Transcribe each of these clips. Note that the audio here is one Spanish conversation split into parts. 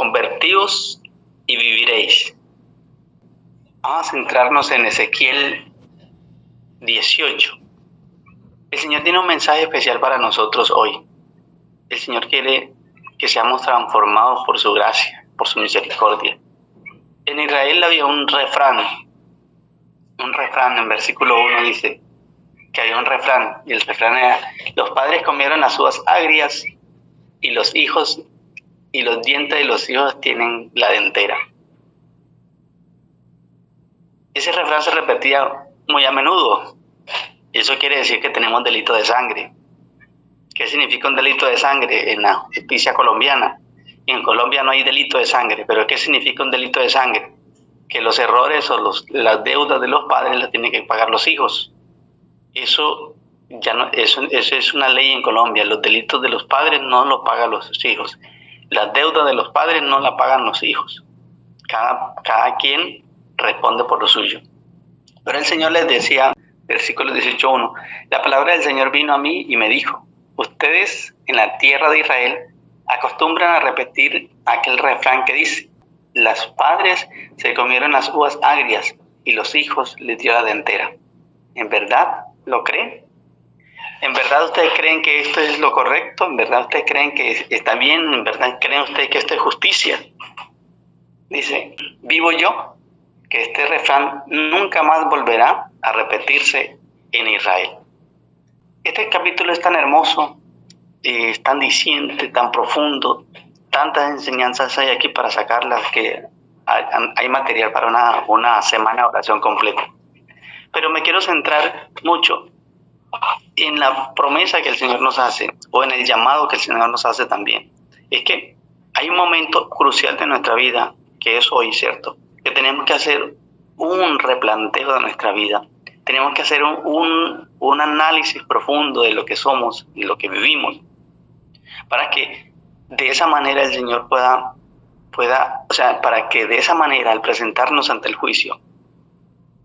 convertíos y viviréis. Vamos a centrarnos en Ezequiel 18. El Señor tiene un mensaje especial para nosotros hoy. El Señor quiere que seamos transformados por su gracia, por su misericordia. En Israel había un refrán en versículo 1 dice que había un refrán, y el refrán era: los padres comieron las uvas agrias y los dientes de los hijos tienen la dentera. Ese refrán se repetía muy a menudo. Eso quiere decir que tenemos delito de sangre. ¿Qué significa un delito de sangre en la justicia colombiana? En Colombia no hay delito de sangre, pero ¿qué significa un delito de sangre? Que los errores o las deudas de los padres las tienen que pagar los hijos. Eso es una ley en Colombia. Los delitos de los padres no los pagan los hijos. Las deudas de los padres no las pagan los hijos. Cada quien responde por lo suyo. Pero el Señor les decía, versículo 18:1, la palabra del Señor vino a mí y me dijo: ustedes en la tierra de Israel acostumbran a repetir aquel refrán que dice: los padres se comieron las uvas agrias y los hijos les dio la dentera. ¿En verdad lo creen? ¿En verdad ustedes creen que esto es lo correcto? ¿En verdad ustedes creen que está bien? ¿En verdad creen ustedes que esto es justicia? Dice: vivo yo que este refrán nunca más volverá a repetirse en Israel. Este capítulo es tan hermoso, es tan diciente, tan profundo, tantas enseñanzas hay aquí para sacarlas que hay material para una semana de oración completa. Pero me quiero centrar mucho en la promesa que el Señor nos hace, o en el llamado que el Señor nos hace también. Es que hay un momento crucial de nuestra vida, que es hoy, ¿cierto? Que tenemos que hacer un replanteo de nuestra vida. Tenemos que hacer un análisis profundo de lo que somos y lo que vivimos, para que de esa manera el Señor para que de esa manera, al presentarnos ante el juicio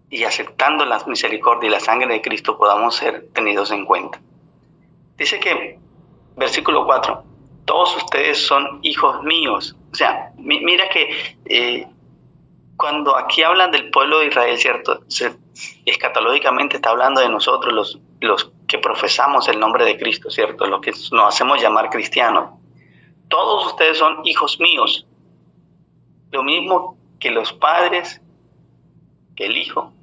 y aceptando la misericordia y la sangre de Cristo, podamos ser tenidos en cuenta. Dice que, versículo 4, todos ustedes son hijos míos. O sea, mira que cuando aquí hablan del pueblo de Israel, ¿cierto? Escatológicamente está hablando de nosotros, los que profesamos el nombre de Cristo, ¿cierto? Los que nos hacemos llamar cristianos. Todos ustedes son hijos míos. Lo mismo que los padres, que el hijo.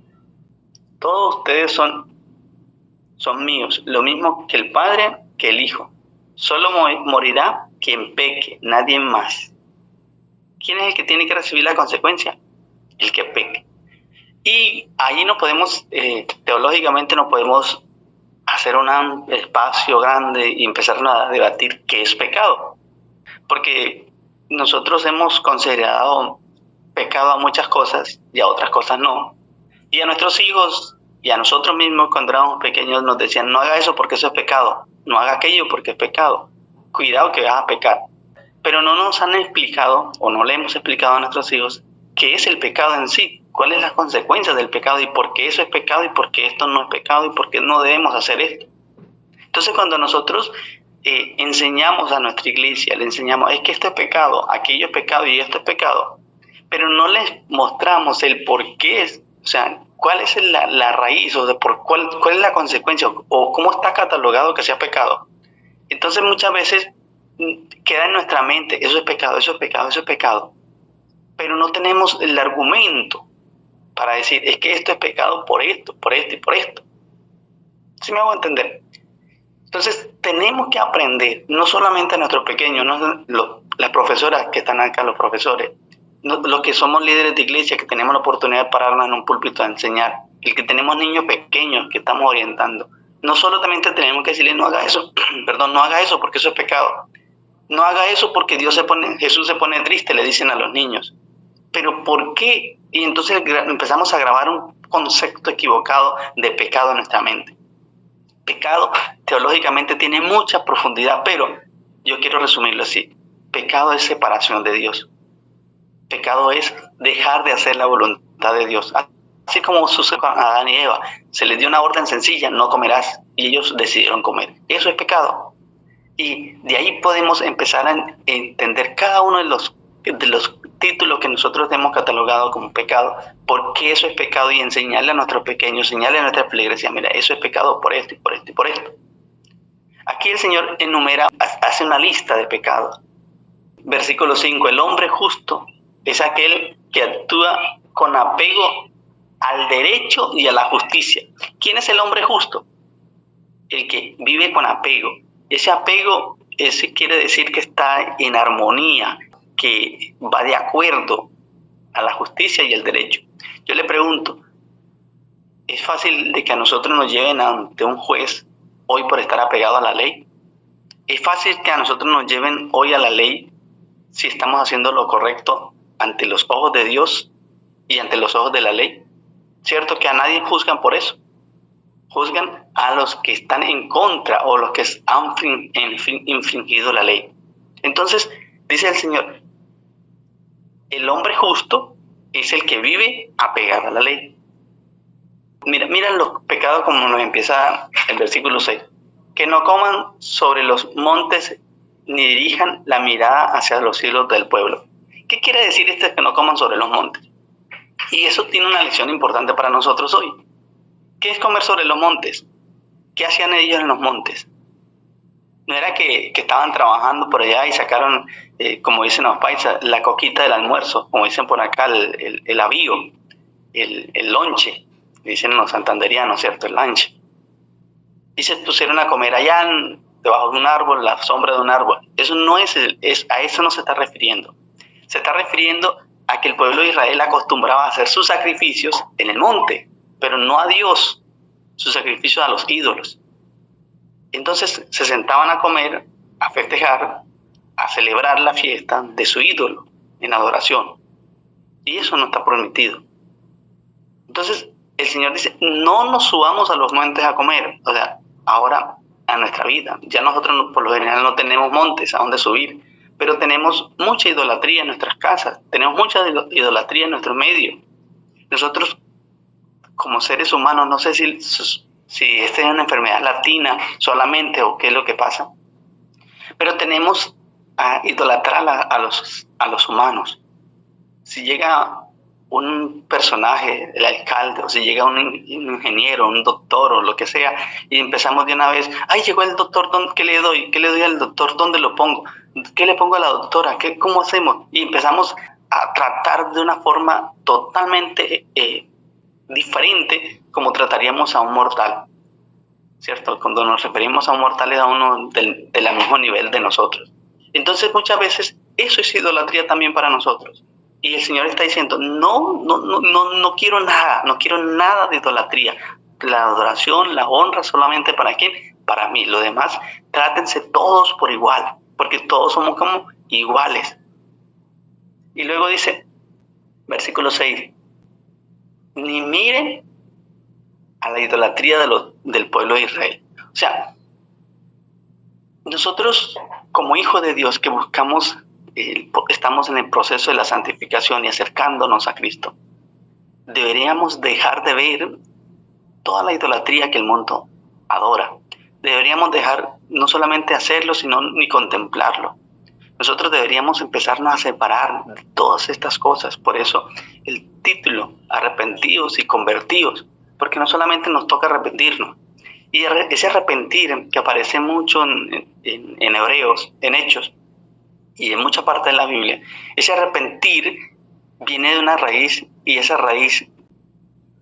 Todos ustedes son míos. Lo mismo que el padre, que el hijo. Solo morirá quien peque, nadie más. ¿Quién es el que tiene que recibir la consecuencia? El que peque. Y ahí no podemos, teológicamente no podemos hacer un espacio grande y empezar a debatir qué es pecado. Porque nosotros hemos considerado pecado a muchas cosas y a otras cosas no. Y a nuestros hijos y a nosotros mismos cuando éramos pequeños nos decían: no haga eso porque eso es pecado, no haga aquello porque es pecado, cuidado que vas a pecar. Pero no nos han explicado, o no le hemos explicado a nuestros hijos, qué es el pecado en sí, cuáles son las consecuencias del pecado y por qué eso es pecado y por qué esto no es pecado y por qué no debemos hacer esto. Entonces cuando nosotros enseñamos a nuestra iglesia, le enseñamos: es que esto es pecado, aquello es pecado y esto es pecado, pero no les mostramos el por qué, o sea, cuál es la raíz, o de cuál es la consecuencia, o cómo está catalogado que sea pecado. Entonces muchas veces queda en nuestra mente: eso es pecado, eso es pecado, eso es pecado. Pero no tenemos el argumento para decir: es que esto es pecado por esto, por esto y por esto. ¿Sí me hago entender? Entonces tenemos que aprender, no solamente a nuestros pequeños, las profesoras que están acá, los profesores, los que somos líderes de iglesia, que tenemos la oportunidad de pararnos en un púlpito a enseñar, el que tenemos niños pequeños que estamos orientando, no solamente tenemos que decirle: no haga eso, no haga eso porque eso es pecado, no haga eso porque Jesús se pone triste, le dicen a los niños. ¿Pero por qué? Y entonces empezamos a grabar un concepto equivocado de pecado en nuestra mente. Pecado teológicamente tiene mucha profundidad, pero yo quiero resumirlo así: pecado es separación de Dios. Pecado es dejar de hacer la voluntad de Dios. Así como sucedió con Adán y Eva, se les dio una orden sencilla: no comerás, y ellos decidieron comer. Eso es pecado. Y de ahí podemos empezar a entender cada uno de los de los títulos que nosotros hemos catalogado como pecado, por qué eso es pecado, y enseñarle a nuestros pequeños, enseñarle a nuestra iglesia, mira, eso es pecado por esto y por esto y por esto. Aquí el Señor enumera, hace una lista de pecados. Versículo 5, el hombre justo es aquel que actúa con apego al derecho y a la justicia. ¿Quién es el hombre justo? El que vive con apego. Ese apego quiere decir que está en armonía, que va de acuerdo a la justicia y el derecho. Yo le pregunto, ¿es fácil de que a nosotros nos lleven ante un juez hoy por estar apegado a la ley? ¿Es fácil que a nosotros nos lleven hoy a la ley si estamos haciendo lo correcto ante los ojos de Dios y ante los ojos de la ley? ¿Cierto que a nadie juzgan por eso? Juzgan a los que están en contra o los que han infringido la ley. Entonces, dice el Señor, el hombre justo es el que vive apegado a la ley. Mira los pecados como nos empieza el versículo 6. Que no coman sobre los montes ni dirijan la mirada hacia los cielos del pueblo. ¿Qué quiere decir esto que no coman sobre los montes? Y eso tiene una lección importante para nosotros hoy. ¿Qué es comer sobre los montes? ¿Qué hacían ellos en los montes? No era que estaban trabajando por allá y sacaron, como dicen los paisas, la coquita del almuerzo, como dicen por acá, el avío, el lonche, dicen los santanderianos, ¿cierto? El lunch. Y se pusieron a comer allá debajo de un árbol, la sombra de un árbol. Eso no a eso no se está refiriendo. Se está refiriendo a que el pueblo de Israel acostumbraba a hacer sus sacrificios en el monte, pero no a Dios, sus sacrificios a los ídolos. Entonces se sentaban a comer, a festejar, a celebrar la fiesta de su ídolo en adoración. Y eso no está permitido. Entonces el Señor dice, no nos subamos a los montes a comer. O sea, ahora a nuestra vida. Ya nosotros por lo general no tenemos montes a donde subir, pero tenemos mucha idolatría en nuestras casas, tenemos mucha idolatría en nuestro medio. Nosotros como seres humanos, no sé si esta es una enfermedad latina solamente o qué es lo que pasa, pero tenemos a idolatrar a los humanos. Si llega un personaje, el alcalde, o si llega un ingeniero, un doctor o lo que sea, y empezamos de una vez, ¡ay, llegó el doctor! ¿Qué le doy? ¿Qué le doy al doctor? ¿Dónde lo pongo? ¿Qué le pongo a la doctora? ¿Cómo hacemos? Y empezamos a tratar de una forma totalmente diferente como trataríamos a un mortal, ¿cierto? Cuando nos referimos a un mortal es a uno del mismo nivel de nosotros. Entonces muchas veces eso es idolatría también para nosotros. Y el Señor está diciendo, no quiero nada de idolatría. La adoración, la honra solamente ¿para quién? Para mí. Lo demás, trátense todos por igual, porque todos somos como iguales. Y luego dice, versículo 6, ni miren a la idolatría del pueblo de Israel. O sea, nosotros como hijos de Dios que buscamos, estamos en el proceso de la santificación y acercándonos a Cristo, deberíamos dejar de ver toda la idolatría que el mundo adora. Deberíamos dejar no solamente hacerlo, sino ni contemplarlo. Nosotros deberíamos empezarnos a separar de todas estas cosas. Por eso el título, arrepentidos y convertidos, porque no solamente nos toca arrepentirnos. Y ese arrepentir que aparece mucho en Hebreos, en Hechos, y en mucha parte de la Biblia, ese arrepentir viene de una raíz, y esa raíz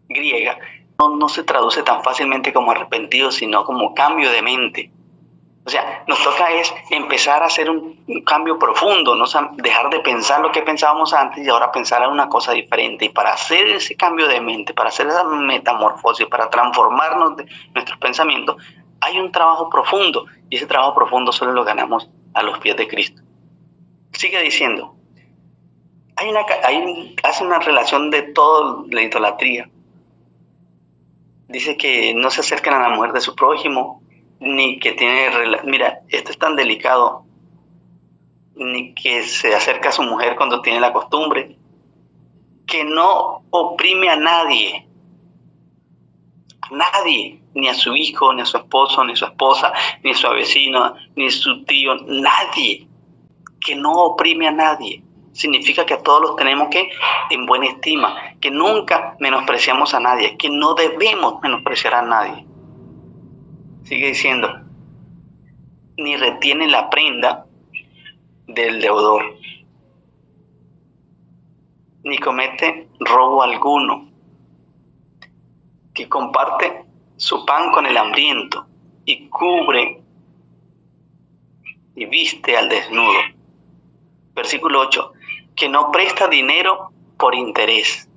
griega no se traduce tan fácilmente como arrepentido, sino como cambio de mente. O sea, nos toca es empezar a hacer un cambio profundo, ¿no? Dejar de pensar lo que pensábamos antes y ahora pensar en una cosa diferente. Y para hacer ese cambio de mente, para hacer esa metamorfosis, para transformarnos de nuestros pensamientos, hay un trabajo profundo, y ese trabajo profundo solo lo ganamos a los pies de Cristo. Sigue diciendo, hace una relación de toda la idolatría. Dice que no se acerquen a la mujer de su prójimo, ni que mira, esto es tan delicado, ni que se acerca a su mujer cuando tiene la costumbre, que no oprime a nadie, ni a su hijo, ni a su esposo, ni a su esposa, ni a su vecino, ni a su tío, nadie, que no oprime a nadie. significa que a todos los tenemos que en buena estima, que nunca menospreciamos a nadie, que no debemos menospreciar a nadie. Sigue diciendo, ni retiene la prenda del deudor, ni comete robo alguno, que comparte su pan con el hambriento y cubre y viste al desnudo. Versículo 8, que no presta dinero por interés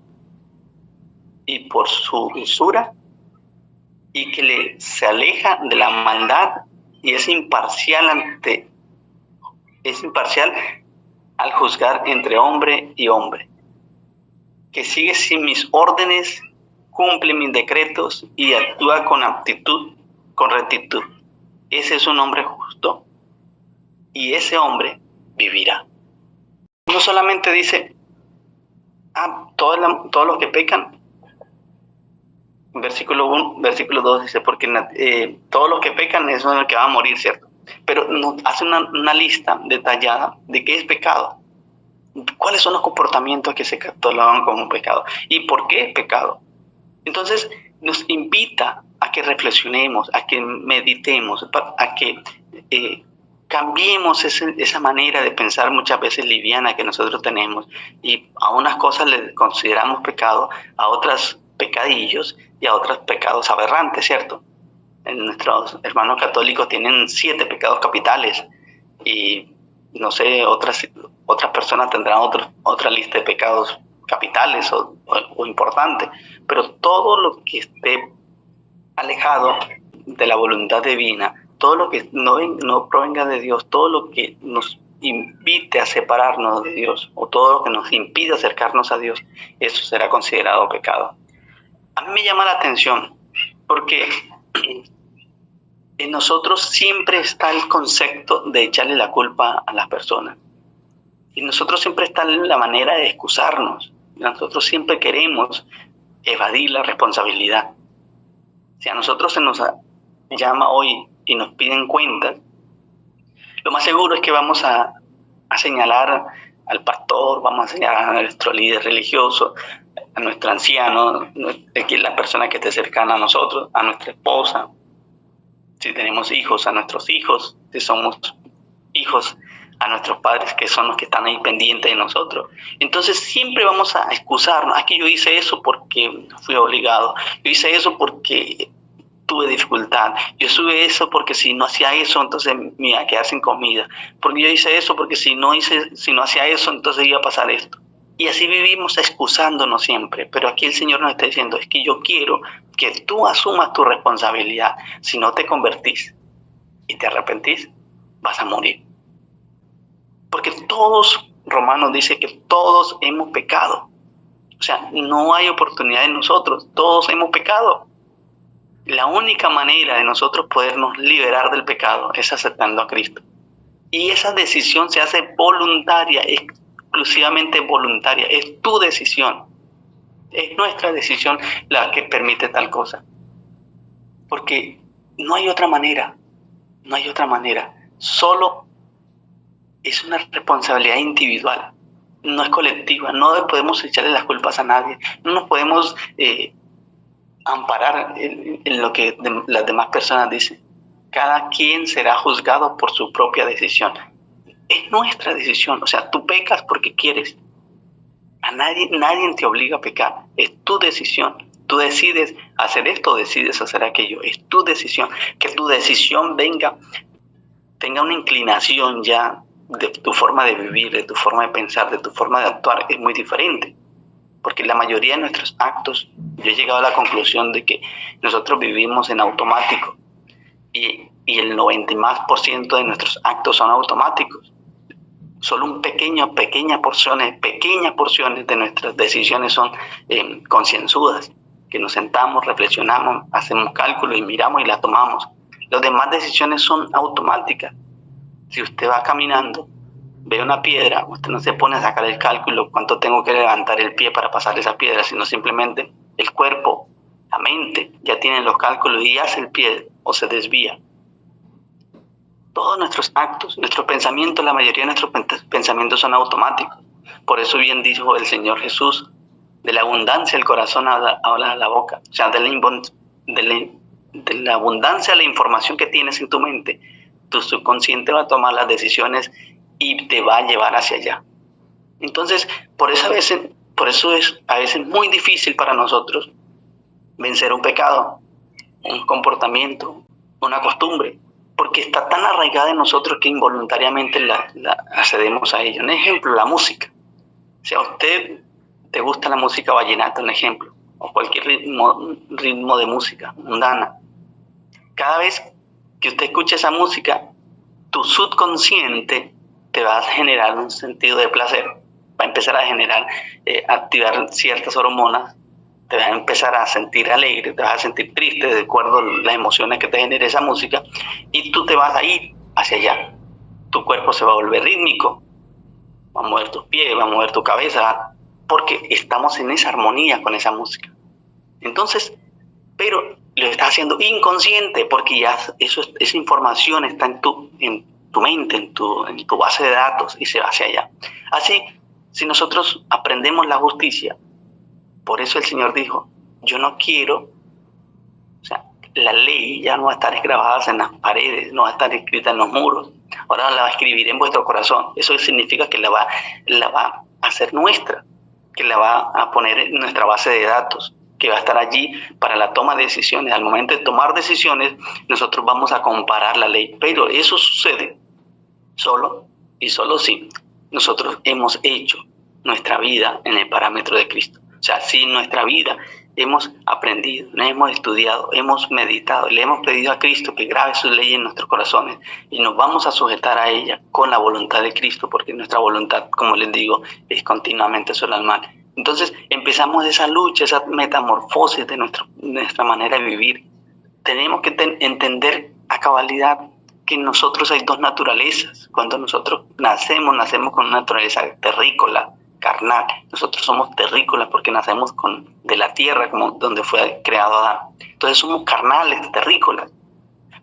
y por su usura, y que se aleja de la maldad y es imparcial al juzgar entre hombre y hombre, que sigue sin mis órdenes, cumple mis decretos y actúa con rectitud. Ese es un hombre justo y ese hombre vivirá. No solamente dice, todos los que pecan, versículo 2 dice, porque todos los que pecan es el que va a morir, ¿cierto? Pero nos hace una lista detallada de qué es pecado, cuáles son los comportamientos que se catalogan como pecado y por qué es pecado. Entonces nos invita a que reflexionemos, a que meditemos, a que cambiemos esa manera de pensar muchas veces liviana que nosotros tenemos, y a unas cosas le consideramos pecado, a otras pecadillos y a otros pecados aberrantes, ¿cierto? Nuestros hermanos católicos tienen 7 pecados capitales y no sé, otras personas tendrán otra lista de pecados capitales o importantes, pero todo lo que esté alejado de la voluntad divina, todo lo que no provenga de Dios, todo lo que nos invite a separarnos de Dios o todo lo que nos impide acercarnos a Dios, eso será considerado pecado. A mí me llama la atención porque en nosotros siempre está el concepto de echarle la culpa a las personas. Y nosotros siempre está la manera de excusarnos. Nosotros siempre queremos evadir la responsabilidad. Si a nosotros se nos llama hoy y nos piden cuentas, lo más seguro es que vamos a señalar al pastor, vamos a señalar a nuestro líder religioso, a nuestro anciano, que es la persona que esté cercana a nosotros, a nuestra esposa, si tenemos hijos, a nuestros hijos, si somos hijos, a nuestros padres, que son los que están ahí pendientes de nosotros. Entonces siempre vamos a excusarnos, que yo hice eso porque fui obligado, yo hice eso porque tuve dificultad, yo hice eso porque si no hacía eso, entonces me iba a quedar sin comida, porque yo hice eso porque si no hacía eso, entonces iba a pasar esto. Y así vivimos excusándonos siempre, pero aquí el Señor nos está diciendo, es que yo quiero que tú asumas tu responsabilidad. Si no te convertís y te arrepentís, vas a morir. Porque todos, Romanos dice que todos hemos pecado. O sea, no hay oportunidad en nosotros, todos hemos pecado. La única manera de nosotros podernos liberar del pecado es aceptando a Cristo. Y esa decisión se hace voluntaria, exclusivamente voluntaria. Es tu decisión. Es nuestra decisión la que permite tal cosa. Porque no hay otra manera. No hay otra manera. Solo es una responsabilidad individual. No es colectiva. No podemos echarle las culpas a nadie. No nos podemos amparar en lo que las demás personas dicen. Cada quien será juzgado por su propia decisión. Es nuestra decisión. O sea, tú pecas porque quieres. A nadie te obliga a pecar. Es tu decisión. Tú decides hacer esto o decides hacer aquello. Es tu decisión. Que tu decisión tenga una inclinación ya de tu forma de vivir, de tu forma de pensar, de tu forma de actuar, es muy diferente. Porque la mayoría de nuestros actos, yo he llegado a la conclusión de que nosotros vivimos en automático y el 90% de nuestros actos son automáticos. Solo pequeñas porciones de nuestras decisiones son concienzudas, que nos sentamos, reflexionamos, hacemos cálculos y miramos y las tomamos. Las demás decisiones son automáticas. Si usted va caminando, ve una piedra, usted no se pone a sacar el cálculo cuánto tengo que levantar el pie para pasar esa piedra, sino simplemente el cuerpo, la mente, ya tienen los cálculos y hace el pie o se desvía. Todos nuestros actos, nuestros pensamientos, la mayoría de nuestros pensamientos son automáticos. Por eso bien dijo el Señor Jesús, de la abundancia del corazón habla la boca. O sea, de la abundancia de la información que tienes en tu mente, tu subconsciente va a tomar las decisiones y te va a llevar hacia allá. Entonces, por eso es a veces muy difícil para nosotros vencer un pecado, un comportamiento, una costumbre, porque está tan arraigada en nosotros que involuntariamente la accedemos a ello. Un ejemplo, la música. Si a usted te gusta la música vallenata, un ejemplo, o cualquier ritmo de música mundana, cada vez que usted escucha esa música, tu subconsciente te va a generar un sentido de placer, va a empezar a generar, activar ciertas hormonas, te vas a empezar a sentir alegre, te vas a sentir triste de acuerdo a las emociones que te genera esa música, y tú te vas a ir hacia allá. Tu cuerpo se va a volver rítmico, va a mover tus pies, va a mover tu cabeza, porque estamos en esa armonía con esa música. Entonces, pero lo estás haciendo inconsciente, porque ya esa información está en tu mente, en tu base de datos, y se va hacia allá. Así, si nosotros aprendemos la justicia, por eso el Señor dijo, yo no quiero, o sea, la ley ya no va a estar grabada en las paredes, no va a estar escrita en los muros, ahora la va a escribir en vuestro corazón. Eso significa que la va a hacer nuestra, que la va a poner en nuestra base de datos, que va a estar allí para la toma de decisiones. Al momento de tomar decisiones, nosotros vamos a comparar la ley, pero eso sucede solo y solo si nosotros hemos hecho nuestra vida en el parámetro de Cristo. O sea, si en nuestra vida hemos aprendido, hemos estudiado, hemos meditado, le hemos pedido a Cristo que grabe su ley en nuestros corazones y nos vamos a sujetar a ella con la voluntad de Cristo, porque nuestra voluntad, como les digo, es continuamente sobre el mal. Entonces empezamos esa lucha, esa metamorfosis de nuestra manera de vivir. Tenemos que entender a cabalidad que en nosotros hay dos naturalezas. Cuando nosotros nacemos con una naturaleza terrícola, carnal. Nosotros somos terrícolas porque nacemos de la tierra, como donde fue creado Adán. Entonces somos carnales, terrícolas.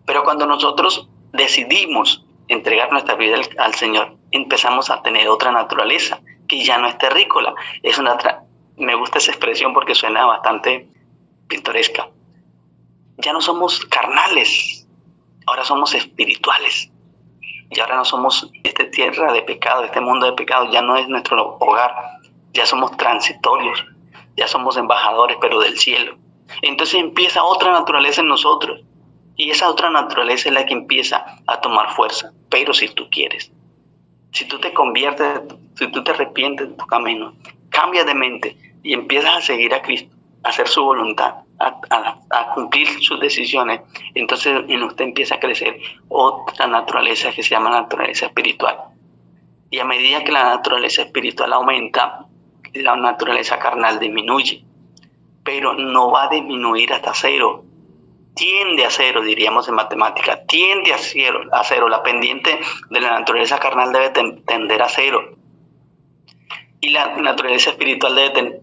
Pero cuando nosotros decidimos entregar nuestra vida al Señor, empezamos a tener otra naturaleza, que ya no es terrícola. Me gusta esa expresión porque suena bastante pintoresca. Ya no somos carnales, ahora somos espirituales. Y ahora no somos esta tierra de pecado, este mundo de pecado, ya no es nuestro hogar, ya somos transitorios, ya somos embajadores, pero del cielo. Entonces empieza otra naturaleza en nosotros, y esa otra naturaleza es la que empieza a tomar fuerza, pero si tú quieres. Si tú te conviertes, si tú te arrepientes de tu camino, cambias de mente y empiezas a seguir a Cristo, a hacer su voluntad, a cumplir sus decisiones, entonces en usted empieza a crecer otra naturaleza que se llama naturaleza espiritual. Y a medida que la naturaleza espiritual aumenta, la naturaleza carnal disminuye, pero no va a disminuir hasta cero. Tiende a cero, diríamos en matemática, tiende a cero. La pendiente de la naturaleza carnal debe tender a cero. Y la naturaleza espiritual debe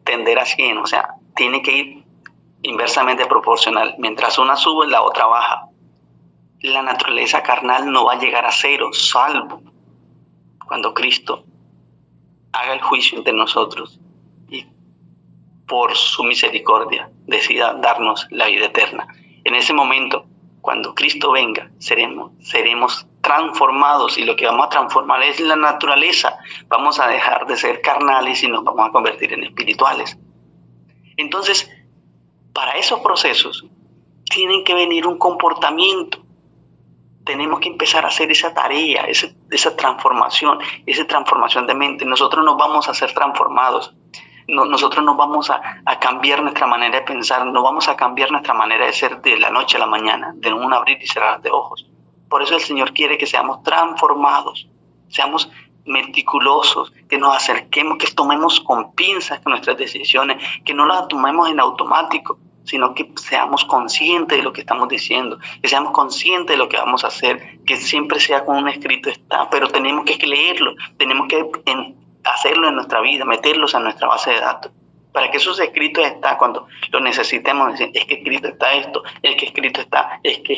tender a 100, o sea, tiene que ir inversamente proporcional. Mientras una sube, la otra baja. La naturaleza carnal no va a llegar a cero, salvo cuando Cristo haga el juicio entre nosotros y por su misericordia decida darnos la vida eterna. En ese momento, cuando Cristo venga, seremos transformados, y lo que vamos a transformar es la naturaleza. Vamos a dejar de ser carnales y nos vamos a convertir en espirituales. Entonces, para esos procesos tiene que venir un comportamiento. Tenemos que empezar a hacer esa tarea, esa transformación de mente. Nosotros nos vamos a ser transformados. Nosotros nos vamos a cambiar nuestra manera de pensar, no vamos a cambiar nuestra manera de ser de la noche a la mañana, de un abrir y cerrar de ojos. Por eso el Señor quiere que seamos transformados, seamos meticulosos, que nos acerquemos, que tomemos con pinzas nuestras decisiones, que no las tomemos en automático, sino que seamos conscientes de lo que estamos diciendo, que seamos conscientes de lo que vamos a hacer, que siempre sea con un escrito está, pero tenemos que leerlo, tenemos que hacerlo en nuestra vida, meterlos a nuestra base de datos, para que esos escritos estén cuando lo necesitemos, decir, es que escrito está esto, es que escrito está, es que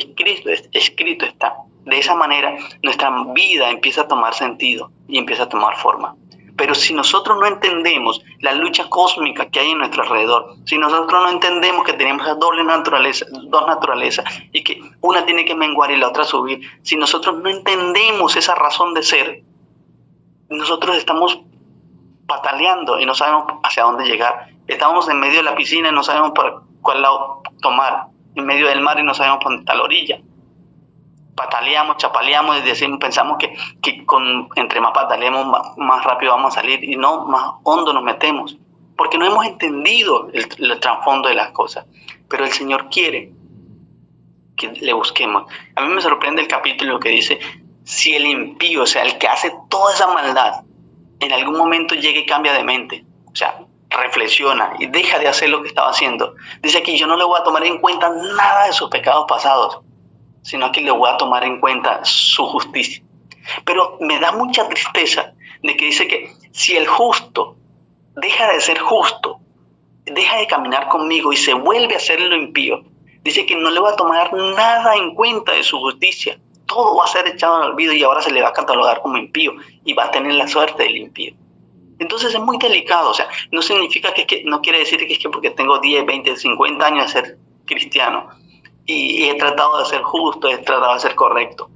escrito está. De esa manera nuestra vida empieza a tomar sentido y empieza a tomar forma. Pero si nosotros no entendemos la lucha cósmica que hay en nuestro alrededor, si nosotros no entendemos que tenemos esas dos naturalezas y que una tiene que menguar y la otra subir, si nosotros no entendemos esa razón de ser, nosotros estamos pataleando y no sabemos hacia dónde llegar. Estamos en medio de la piscina y no sabemos por cuál lado tomar, en medio del mar y no sabemos por dónde está la orilla. Pataleamos, chapaleamos y pensamos que entre más pataleemos, más rápido vamos a salir, y no, más hondo nos metemos, porque no hemos entendido el trasfondo de las cosas. Pero el Señor quiere que le busquemos. A mí me sorprende el capítulo que dice, si el impío, o sea, el que hace toda esa maldad, en algún momento llega y cambia de mente, o sea, reflexiona y deja de hacer lo que estaba haciendo, dice que yo no le voy a tomar en cuenta nada de sus pecados pasados, sino que le voy a tomar en cuenta su justicia. Pero me da mucha tristeza de que dice que si el justo deja de ser justo, deja de caminar conmigo y se vuelve a ser lo impío, dice que no le va a tomar nada en cuenta de su justicia. Todo va a ser echado al olvido y ahora se le va a catalogar como impío y va a tener la suerte del impío. Entonces es muy delicado, o sea, no significa no quiere decir que es que porque tengo 10, 20, 50 años de ser cristiano y he tratado de ser justo, he tratado de ser correcto.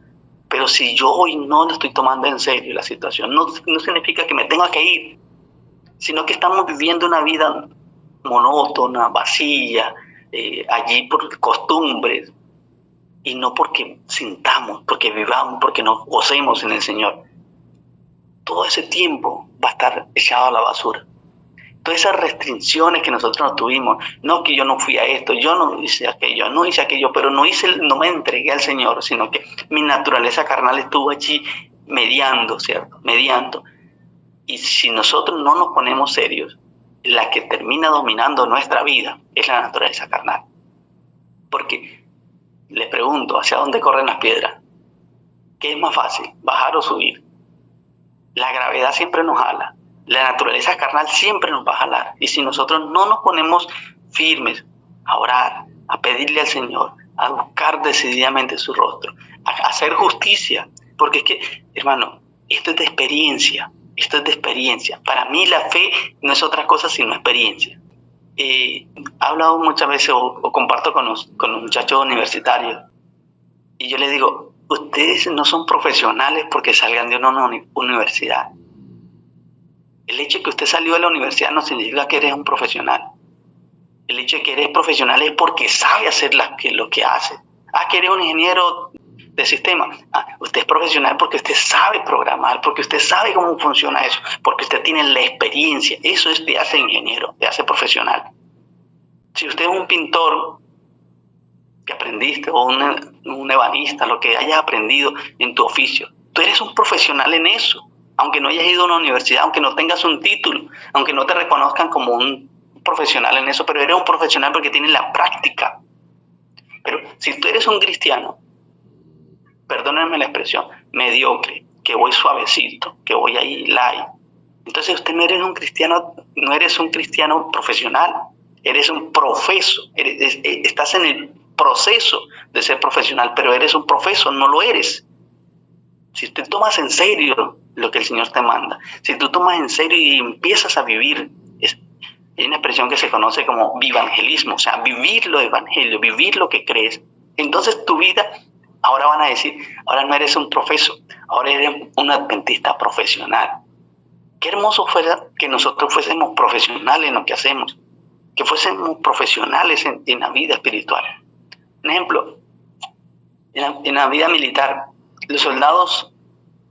Pero si yo hoy no lo estoy tomando en serio la situación, no significa que me tenga que ir, sino que estamos viviendo una vida monótona, vacía, allí por costumbres, y no porque sintamos, porque vivamos, porque nos gocemos en el Señor. Todo ese tiempo va a estar echado a la basura. Todas esas restricciones que nosotros no tuvimos, no que yo no fui a esto, yo no hice aquello, pero no me entregué al Señor, sino que mi naturaleza carnal estuvo allí mediando, ¿cierto? Mediando. Y si nosotros no nos ponemos serios, la que termina dominando nuestra vida es la naturaleza carnal. Porque les pregunto, ¿hacia dónde corren las piedras? ¿Qué es más fácil, bajar o subir? La gravedad siempre nos jala. La naturaleza carnal siempre nos va a jalar. Y si nosotros no nos ponemos firmes a orar, a pedirle al Señor, a buscar decididamente su rostro, a hacer justicia, porque es que, hermano, esto es de experiencia. Para mí la fe no es otra cosa sino experiencia. He hablado muchas veces o comparto con los muchachos universitarios y yo les digo, ustedes no son profesionales porque salgan de una universidad. El hecho de que usted salió de la universidad no significa que eres un profesional. El hecho de que eres profesional es porque sabe hacer lo que hace. Que eres un ingeniero de sistema. Usted es profesional porque usted sabe programar, porque usted sabe cómo funciona eso, porque usted tiene la experiencia. Eso te hace ingeniero, te hace profesional. Si usted es un pintor que aprendiste, o un ebanista, lo que hayas aprendido en tu oficio, tú eres un profesional en eso. Aunque no hayas ido a una universidad, aunque no tengas un título, aunque no te reconozcan como un profesional en eso, pero eres un profesional porque tienes la práctica. Pero si tú eres un cristiano, perdónenme la expresión, mediocre, que voy suavecito, que voy ahí light, entonces usted no eres un cristiano profesional, eres un profeso, estás en el proceso de ser profesional, pero eres un profeso, no lo eres. Si tú tomas en serio lo que el Señor te manda, si tú tomas en serio y empiezas a vivir, hay una expresión que se conoce como vivangelismo, o sea, vivir lo evangelio, vivir lo que crees, entonces tu vida, ahora van a decir, ahora no eres un profeso, ahora eres un adventista profesional. Qué hermoso fuera que nosotros fuésemos profesionales en lo que hacemos, que fuésemos profesionales en la vida espiritual. Un ejemplo, en la vida militar, los soldados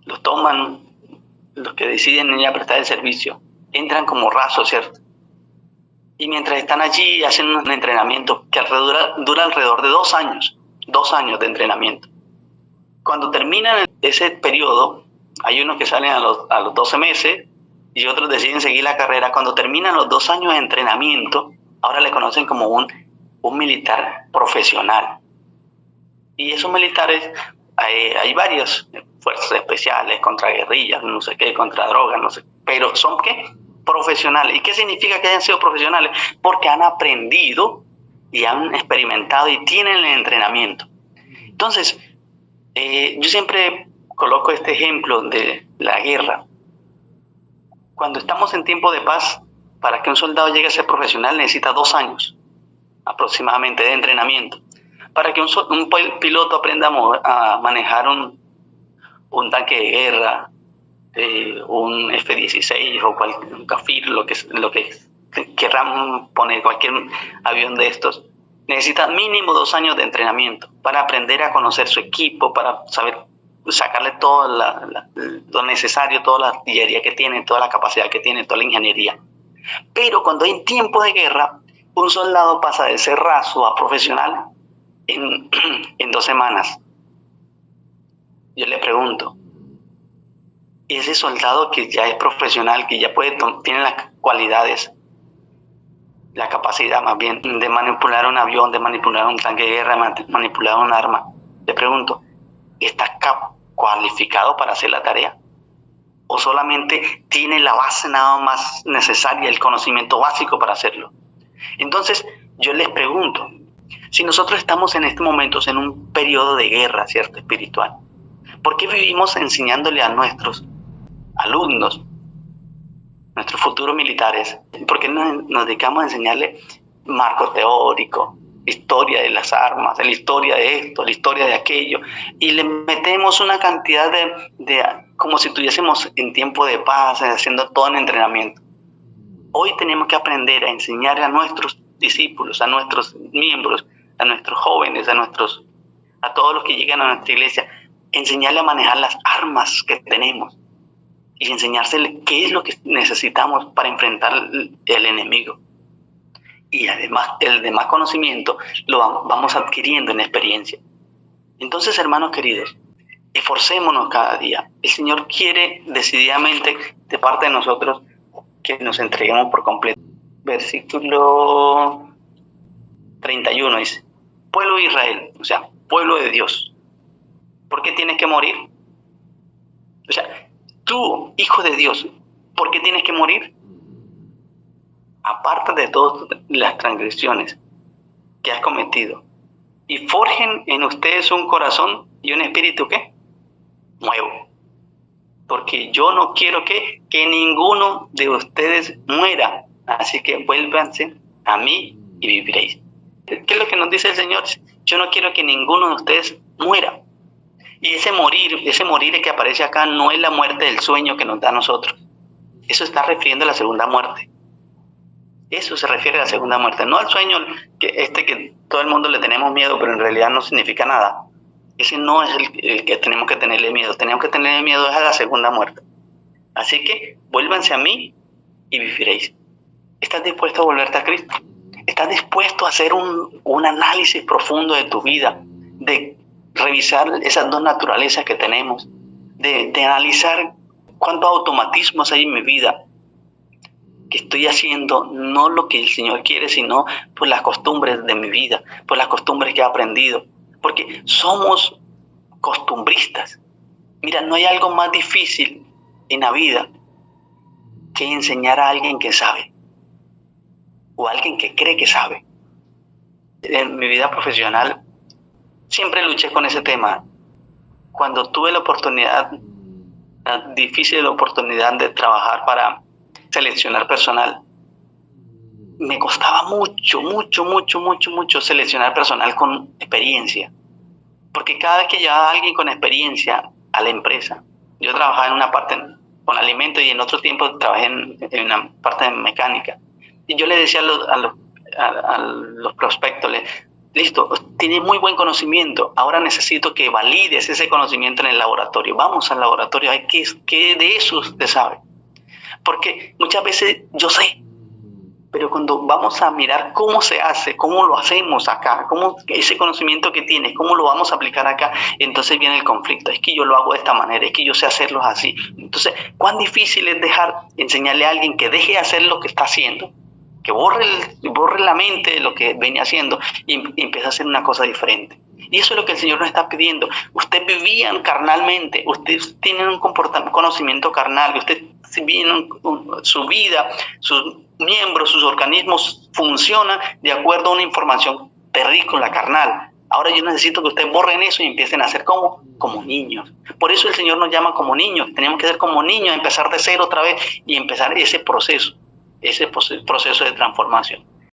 los toman, los que deciden ir a prestar el servicio, entran como rasos, ¿cierto? Y mientras están allí hacen un entrenamiento que dura alrededor de 2 años, 2 años de entrenamiento. Cuando terminan ese periodo, hay unos que salen a los 12 meses y otros deciden seguir la carrera. Cuando terminan los 2 años de entrenamiento, ahora le conocen como un militar profesional. Y esos militares, hay varios, fuerzas especiales, contra guerrillas, no sé qué, contra drogas, no sé, pero ¿son qué? Profesionales. ¿Y qué significa que hayan sido profesionales? Porque han aprendido y han experimentado y tienen el entrenamiento. Entonces, yo siempre coloco este ejemplo de la guerra. Cuando estamos en tiempo de paz, para que un soldado llegue a ser profesional necesita 2 años aproximadamente de entrenamiento. Para que un piloto aprenda a manejar un tanque de guerra, un F-16 o un Kafir, lo que querrán poner, cualquier avión de estos, necesita mínimo 2 años de entrenamiento para aprender a conocer su equipo, para saber sacarle todo lo necesario, toda la artillería que tiene, toda la capacidad que tiene, toda la ingeniería. Pero cuando hay tiempo de guerra, un soldado pasa de ser raso a profesional en 2 semanas. Yo le pregunto, ese soldado que ya es profesional, que ya tiene las cualidades, la capacidad más bien de manipular un avión, de manipular un tanque de guerra, de manipular un arma, le pregunto, ¿está cualificado para hacer la tarea? ¿O solamente tiene la base nada más necesaria, el conocimiento básico para hacerlo? Entonces, yo les pregunto, si nosotros estamos en estos momentos en un periodo de guerra, ¿cierto?, espiritual, ¿por qué vivimos enseñándole a nuestros alumnos, nuestros futuros militares, por qué nos dedicamos a enseñarle marco teórico, historia de las armas, la historia de esto, la historia de aquello, y le metemos una cantidad de como si estuviésemos en tiempo de paz, haciendo todo en entrenamiento? Hoy tenemos que aprender a enseñar a nuestros discípulos, a nuestros miembros, a nuestros jóvenes, a todos los que llegan a nuestra iglesia, enseñarle a manejar las armas que tenemos y enseñársele qué es lo que necesitamos para enfrentar el enemigo. Y además, el demás conocimiento lo vamos adquiriendo en experiencia. Entonces, hermanos queridos, esforcémonos cada día. El Señor quiere decididamente de parte de nosotros que nos entreguemos por completo. Versículo 31 dice, pueblo de Israel, o sea, pueblo de Dios, ¿por qué tienes que morir? O sea, tú, hijo de Dios, ¿por qué tienes que morir? Aparte de todas las transgresiones que has cometido, y forjen en ustedes un corazón y un espíritu, ¿qué? Nuevo. Porque yo no quiero que ninguno de ustedes muera, así que vuélvanse a mí y viviréis. ¿Qué es lo que nos dice el Señor? Yo no quiero que ninguno de ustedes muera. Y ese morir que aparece acá no es la muerte del sueño que nos da a nosotros. Eso está refiriendo a la segunda muerte. Eso se refiere a la segunda muerte, no al sueño que todo el mundo le tenemos miedo, pero en realidad no significa nada. Ese no es el que tenemos que tenerle miedo. Tenemos que tenerle miedo a la segunda muerte. Así que vuélvanse a mí y viviréis. ¿Estás dispuesto a volverte a Cristo? ¿Estás dispuesto a hacer un análisis profundo de tu vida? De revisar esas dos naturalezas que tenemos. De analizar cuántos automatismos hay en mi vida. Que estoy haciendo no lo que el Señor quiere, sino por las costumbres de mi vida, por las costumbres que he aprendido. Porque somos costumbristas. Mira, no hay algo más difícil en la vida que enseñar a alguien que sabe o a alguien que cree que sabe. En mi vida profesional siempre luché con ese tema. Cuando tuve la difícil oportunidad de trabajar para seleccionar personal, me costaba mucho seleccionar personal con experiencia, porque cada vez que llevaba a alguien con experiencia a la empresa, yo trabajaba en una parte con alimentos y en otro tiempo trabajé en una parte de mecánica, y yo le decía a los prospectos, listo, tiene muy buen conocimiento, ahora necesito que valides ese conocimiento en el laboratorio, vamos al laboratorio, hay que de eso usted sabe. Porque muchas veces yo sé, pero cuando vamos a mirar cómo se hace, cómo lo hacemos acá, cómo ese conocimiento que tienes, cómo lo vamos a aplicar acá, entonces viene el conflicto. Es que yo lo hago de esta manera, es que yo sé hacerlo así. Entonces, ¿cuán difícil es enseñarle a alguien que deje de hacer lo que está haciendo, que borre la mente de lo que venía haciendo y empiece a hacer una cosa diferente? Y eso es lo que el Señor nos está pidiendo. Ustedes vivían carnalmente, ustedes tienen un conocimiento carnal, ustedes viven su vida, sus miembros, sus organismos funcionan de acuerdo a una información terrícola, carnal. Ahora yo necesito que ustedes borren eso y empiecen a ser como niños. Por eso el Señor nos llama como niños. Tenemos que ser como niños, empezar de cero otra vez y empezar ese proceso de transformación.